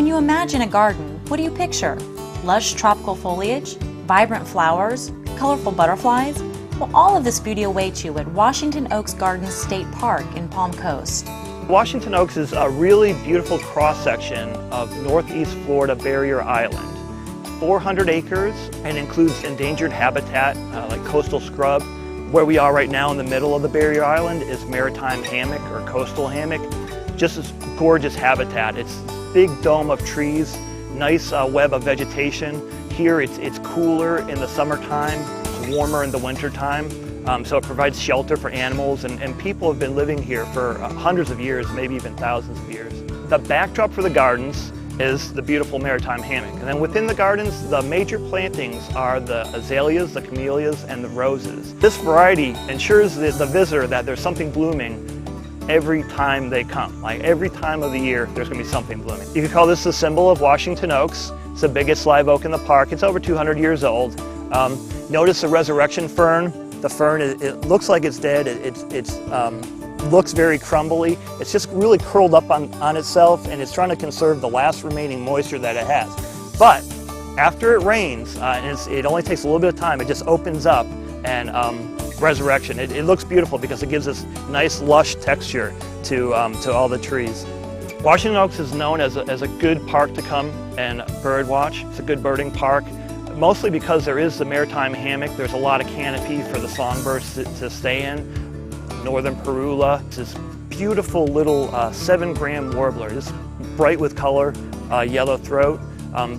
When you imagine a garden, what do you picture? Lush tropical foliage? Vibrant flowers? Colorful butterflies? Well, all of this beauty awaits you at Washington Oaks Gardens State Park in Palm Coast. Washington Oaks is a really beautiful cross-section of northeast Florida barrier island. 400 acres and includes endangered habitat like coastal scrub. Where we are right now in the middle of the barrier island is maritime hammock or coastal hammock. Just this gorgeous habitat. It's a big dome of trees, nice web of vegetation. Here it's cooler in the summertime, it's warmer in the wintertime. So it provides shelter for animals, and people have been living here for hundreds of years, maybe even thousands of years. The backdrop for the gardens is the beautiful maritime hammock. And then within the gardens, the major plantings are the azaleas, the camellias, and the roses. This variety ensures the visitor that there's something blooming every time they come. Like every time of the year, there's gonna be something blooming. You could call this the symbol of Washington Oaks. It's the biggest live oak in the park. It's over 200 years old. Notice the resurrection fern. The fern, it looks like it's dead. It looks very crumbly. It's just really curled up on itself, and it's trying to conserve the last remaining moisture that it has. But after it rains, and it only takes a little bit of time, it just opens up and resurrection. It looks beautiful because it gives this nice lush texture to all the trees. Washington Oaks is known as a good park to come and bird watch. It's a good birding park. Mostly because there is the maritime hammock. There's a lot of canopy for the songbirds to stay in. Northern Parula. It's this beautiful little 7-gram warbler, just bright with color, yellow throat.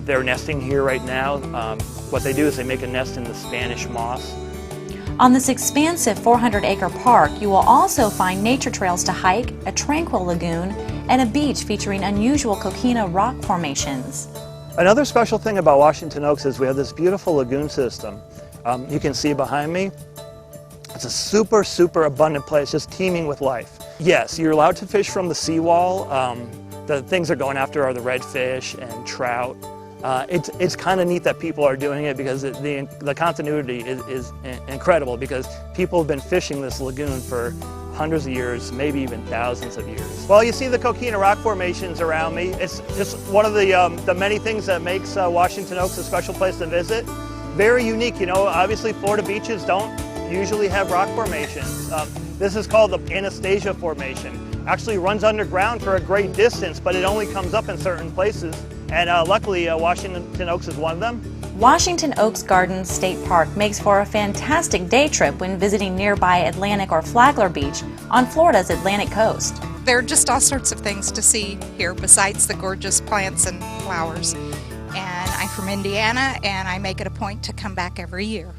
They're nesting here right now. What they do is they make a nest in the Spanish moss. On this expansive 400-acre park, you will also find nature trails to hike, a tranquil lagoon, and a beach featuring unusual coquina rock formations. Another special thing about Washington Oaks is we have this beautiful lagoon system. You can see behind me. It's a super, super abundant place, just teeming with life. Yes, you're allowed to fish from the seawall. The things they're going after are the redfish and trout. It's kind of neat that people are doing it because the continuity is incredible, because people have been fishing this lagoon for hundreds of years, maybe even thousands of years. Well, you see the coquina rock formations around me. It's just one of the many things that makes Washington Oaks a special place to visit. Very unique, you know, obviously Florida beaches don't usually have rock formations. This is called the Anastasia Formation. Actually runs underground for a great distance, but it only comes up in certain places. And luckily, Washington Oaks is one of them. Washington Oaks Gardens State Park makes for a fantastic day trip when visiting nearby Atlantic or Flagler Beach on Florida's Atlantic coast. There are just all sorts of things to see here besides the gorgeous plants and flowers. And I'm from Indiana, and I make it a point to come back every year.